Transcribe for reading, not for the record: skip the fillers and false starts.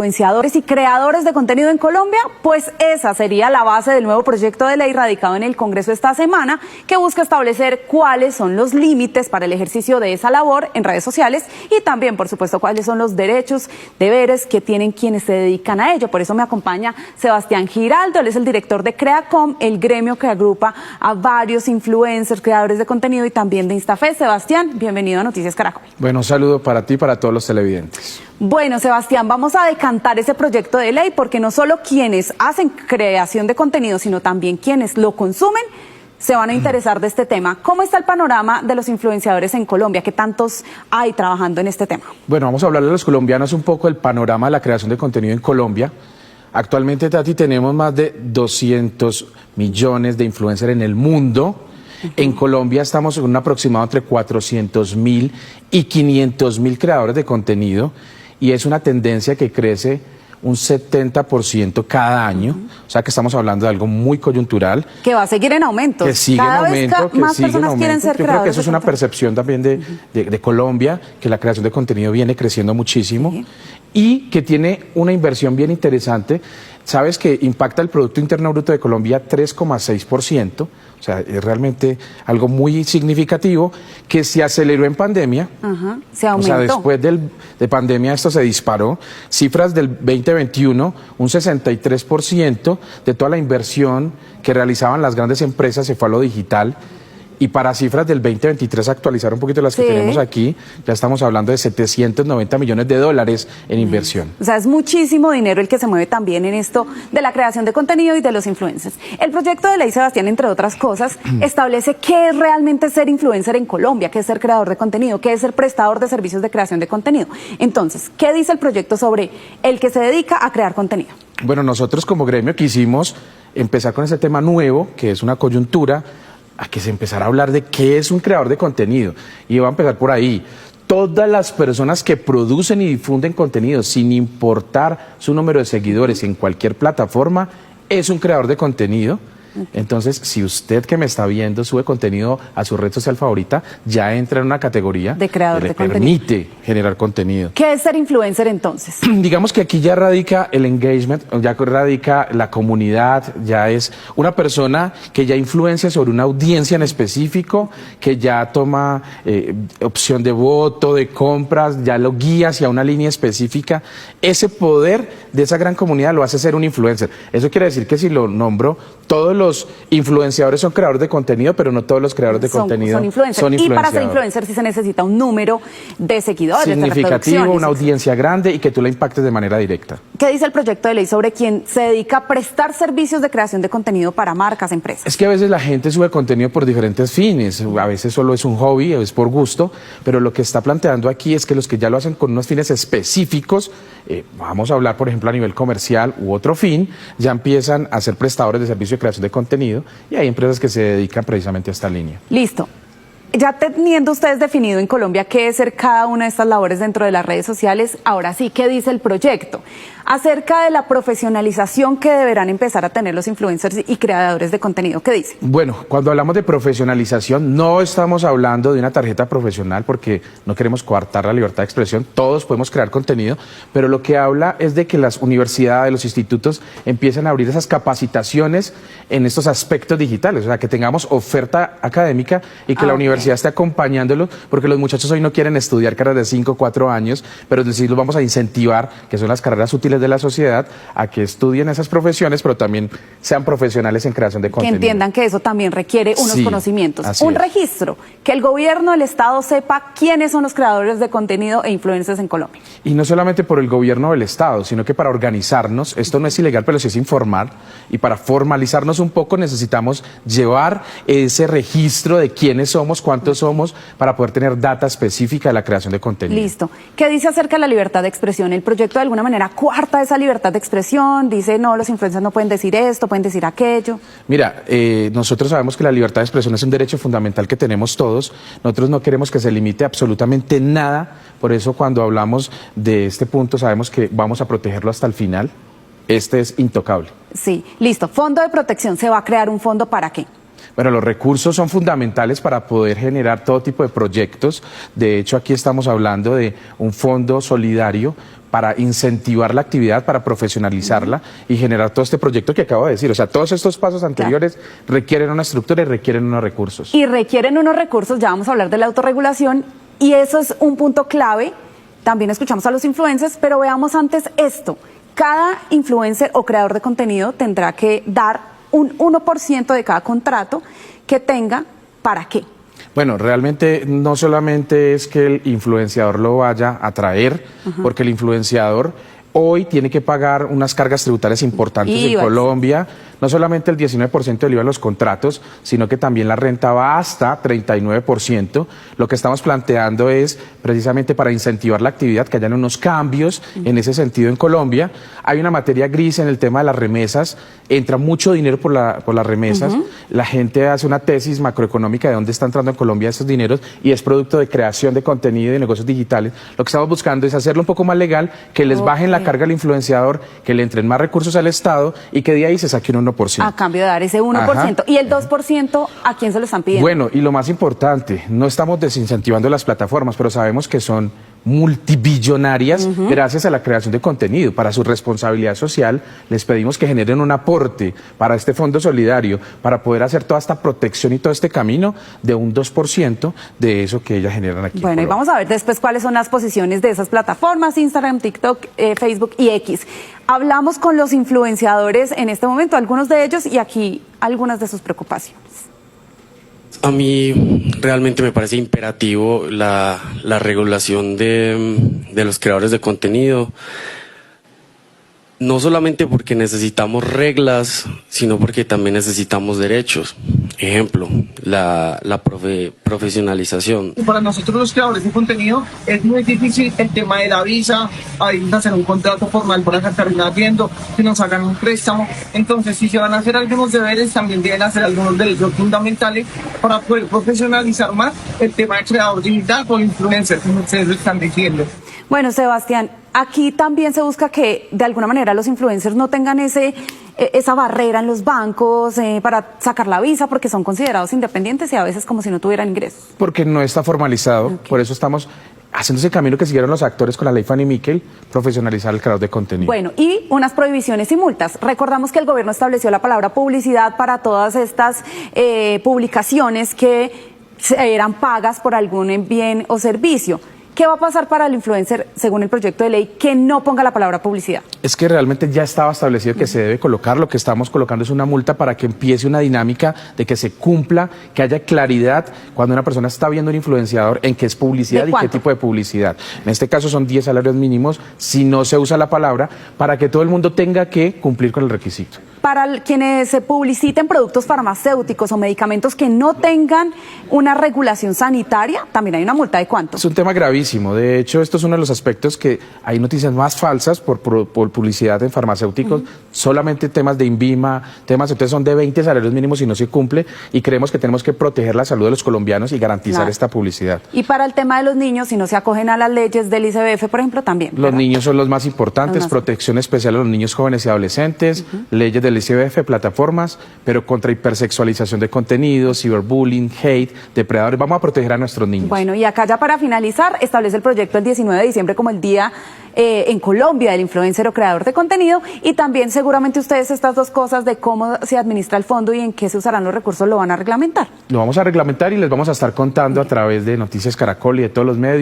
Influenciadores y creadores de contenido en Colombia, pues esa sería la base del nuevo proyecto de ley radicado en el Congreso esta semana, que busca establecer cuáles son los límites para el ejercicio de esa labor en redes sociales y también, por supuesto, cuáles son los derechos, deberes que tienen quienes se dedican a ello. Por eso me acompaña Sebastián Giraldo, él es el director de Creacom, el gremio que agrupa a varios influencers, creadores de contenido y también de Instafest. Sebastián, bienvenido a Noticias Caracol. Bueno, un saludo para ti y para todos los televidentes. Bueno, Sebastián, vamos a decantar ese proyecto de ley porque no solo quienes hacen creación de contenido, sino también quienes lo consumen se van a interesar de este tema. ¿Cómo está el panorama de los influenciadores en Colombia? ¿Qué tantos hay trabajando en este tema? Bueno, vamos a hablarle a los colombianos un poco del panorama de la creación de contenido en Colombia. Actualmente, Tati, tenemos más de 200 millones de influencers en el mundo. En Colombia estamos en un aproximado entre 400.000 y 500.000 creadores de contenido y es una tendencia que crece un 70% cada año, o sea que estamos hablando de algo muy coyuntural. Que va a seguir en aumento. Que sigue en aumento, que más sigue en personas aumento. quieren ser Yo creo que eso es una contenido. percepción también de Colombia, que la creación de contenido viene creciendo muchísimo y que tiene una inversión bien interesante. Sabes que impacta el Producto Interno Bruto de Colombia 3,6%, o sea, es realmente algo muy significativo que se aceleró en pandemia. Se aumentó. O sea, después de pandemia esto se disparó. Cifras del 2021, un 63% de toda la inversión que realizaban las grandes empresas se fue a lo digital. Y para cifras del 2023, actualizar un poquito las que tenemos aquí, ya estamos hablando de 790 millones de dólares en inversión. O sea, es muchísimo dinero el que se mueve también en esto de la creación de contenido y de los influencers. El proyecto de ley, Sebastián, entre otras cosas, establece qué es realmente ser influencer en Colombia, qué es ser creador de contenido, qué es ser prestador de servicios de creación de contenido. Entonces, ¿qué dice el proyecto sobre el que se dedica a crear contenido? Bueno, nosotros como gremio quisimos empezar con ese tema nuevo, que es una coyuntura, a que se empezara a hablar de qué es un creador de contenido. Y voy a empezar por ahí. Todas las personas que producen y difunden contenido, sin importar su número de seguidores en cualquier plataforma, es un creador de contenido. Entonces, si usted que me está viendo sube contenido a su red social favorita, ya entra en una categoría de creador que de le contenido. permite generar contenido. ¿Qué es ser influencer entonces? Digamos que aquí ya radica el engagement, ya radica la comunidad, ya es una persona que ya influencia sobre una audiencia en específico, que ya toma opción de voto, de compras, ya lo guía hacia una línea específica. Ese poder de esa gran comunidad lo hace ser un influencer. Eso quiere decir que si lo nombro, todos los influenciadores son creadores de contenido, pero no todos los creadores de contenido son influencers. Y para ser influencer sí se necesita un número de seguidores, significativo, de una audiencia grande y que tú la impactes de manera directa. ¿Qué dice el proyecto de ley sobre quien se dedica a prestar servicios de creación de contenido para marcas, empresas? Es que a veces la gente sube contenido por diferentes fines, a veces solo es un hobby, es por gusto, pero lo que está planteando aquí es que los que ya lo hacen con unos fines específicos, vamos a hablar por ejemplo a nivel comercial u otro fin, ya empiezan a ser prestadores de servicio de creación de contenido y hay empresas que se dedican precisamente a esta línea. Listo. Ya teniendo ustedes definido en Colombia qué es ser cada una de estas labores dentro de las redes sociales, ahora sí, ¿qué dice el proyecto? Acerca de la profesionalización que deberán empezar a tener los influencers y creadores de contenido, ¿qué dice? Bueno, cuando hablamos de profesionalización no estamos hablando de una tarjeta profesional porque no queremos coartar la libertad de expresión, todos podemos crear contenido, pero lo que habla es de que las universidades, los institutos empiecen a abrir esas capacitaciones en estos aspectos digitales, o sea, que tengamos oferta académica y que la universidad esté acompañándolos, porque los muchachos hoy no quieren estudiar carreras de 5 o 4 años, pero es decir, los vamos a incentivar, que son las carreras útiles de la sociedad, a que estudien esas profesiones, pero también sean profesionales en creación de contenido. Que entiendan que eso también requiere unos conocimientos. Un registro, que el gobierno, el Estado sepa quiénes son los creadores de contenido e influencers en Colombia. Y no solamente por el gobierno o el Estado, sino que para organizarnos, esto no es ilegal, pero sí es informar, y para formalizarnos un poco necesitamos llevar ese registro de quiénes somos, cuántos somos, para poder tener data específica de la creación de contenido. Listo. ¿Qué dice acerca de la libertad de expresión? El proyecto de alguna manera cuarta esa libertad de expresión, dice no, los influencers no pueden decir esto, pueden decir aquello. Mira, nosotros sabemos que la libertad de expresión es un derecho fundamental que tenemos todos, nosotros no queremos que se limite absolutamente nada, por eso cuando hablamos de este punto sabemos que vamos a protegerlo hasta el final, este es intocable. Sí, listo. Fondo de protección, ¿se va a crear un fondo para qué? Bueno, los recursos son fundamentales para poder generar todo tipo de proyectos. De hecho, aquí estamos hablando de un fondo solidario para incentivar la actividad, para profesionalizarla y generar todo este proyecto que acabo de decir. O sea, todos estos pasos anteriores requieren una estructura y requieren unos recursos. Y requieren unos recursos, ya vamos a hablar de la autorregulación, y eso es un punto clave. También escuchamos a los influencers, pero veamos antes esto. Cada influencer o creador de contenido tendrá que dar un 1% de cada contrato que tenga. ¿Para qué? Bueno, realmente no solamente es que el influenciador lo vaya a traer, porque el influenciador hoy tiene que pagar unas cargas tributarias importantes en Colombia, no solamente el 19% del IVA en los contratos, sino que también la renta va hasta 39%. Lo que estamos planteando es precisamente para incentivar la actividad, que hayan unos cambios en ese sentido en Colombia. Hay una materia gris en el tema de las remesas, entra mucho dinero por las remesas, la gente hace una tesis macroeconómica de dónde está entrando en Colombia esos dineros y es producto de creación de contenido y de negocios digitales. Lo que estamos buscando es hacerlo un poco más legal, que les bajen la carga al influenciador, que le entren más recursos al Estado y que de ahí se saque un 1%. A cambio de dar ese 1%. ¿Y el 2% a quién se lo están pidiendo? Bueno, y lo más importante, no estamos desincentivando las plataformas, pero sabemos que son multibillonarias gracias a la creación de contenido. Para su responsabilidad social les pedimos que generen un aporte para este fondo solidario, para poder hacer toda esta protección y todo este camino de un 2% de eso que ellas generan aquí. Bueno, y vamos a ver después cuáles son las posiciones de esas plataformas, Instagram, TikTok, Facebook y X. Hablamos con los influenciadores en este momento, algunos de ellos, y aquí algunas de sus preocupaciones. A mí realmente me parece imperativo la regulación de los creadores de contenido, no solamente porque necesitamos reglas, sino porque también necesitamos derechos. Ejemplo, la profesionalización. Para nosotros los creadores de contenido es muy difícil el tema de la visa, hay que hacer un contrato formal para sacar un arriendo, que nos hagan un préstamo. Entonces, si se van a hacer algunos deberes, también deben hacer algunos derechos fundamentales para poder profesionalizar más el tema de creador digital o influencer, como ustedes lo están diciendo. Bueno, Sebastián, aquí también se busca que de alguna manera los influencers no tengan esa barrera en los bancos para sacar la visa, porque son considerados independientes y a veces como si no tuvieran ingresos. Porque no está formalizado, por eso estamos haciendo ese camino que siguieron los actores con la ley Fanny Mickel, profesionalizar el creador de contenido. Bueno, y unas prohibiciones y multas. Recordamos que el gobierno estableció la palabra publicidad para todas estas publicaciones que eran pagas por algún bien o servicio. ¿Qué va a pasar para el influencer, según el proyecto de ley, que no ponga la palabra publicidad? Es que realmente ya estaba establecido que se debe colocar. Lo que estamos colocando es una multa para que empiece una dinámica de que se cumpla, que haya claridad cuando una persona está viendo un influenciador en qué es publicidad y qué tipo de publicidad. En este caso son 10 salarios mínimos si no se usa la palabra, para que todo el mundo tenga que cumplir con el requisito. Para quienes se publiciten productos farmacéuticos o medicamentos que no tengan una regulación sanitaria, también hay una multa. ¿De cuánto? Es un tema gravísimo. De hecho, esto es uno de los aspectos que hay noticias más falsas por publicidad en farmacéuticos. Solamente temas de INVIMA, entonces son de 20 salarios mínimos y no se cumple, y creemos que tenemos que proteger la salud de los colombianos y garantizar esta publicidad. Y para el tema de los niños, si no se acogen a las leyes del ICBF, por ejemplo, también. Los niños son los más importantes, protección especial a los niños, jóvenes y adolescentes, leyes del ICBF, plataformas, pero contra hipersexualización de contenido, ciberbullying, hate, depredadores. Vamos a proteger a nuestros niños. Bueno, y acá ya para finalizar, establece el proyecto el 19 de diciembre como el día en Colombia del influencer o creador de contenido, y también seguramente ustedes estas dos cosas de cómo se administra el fondo y en qué se usarán los recursos lo van a reglamentar. Lo vamos a reglamentar y les vamos a estar contando a través de Noticias Caracol y de todos los medios.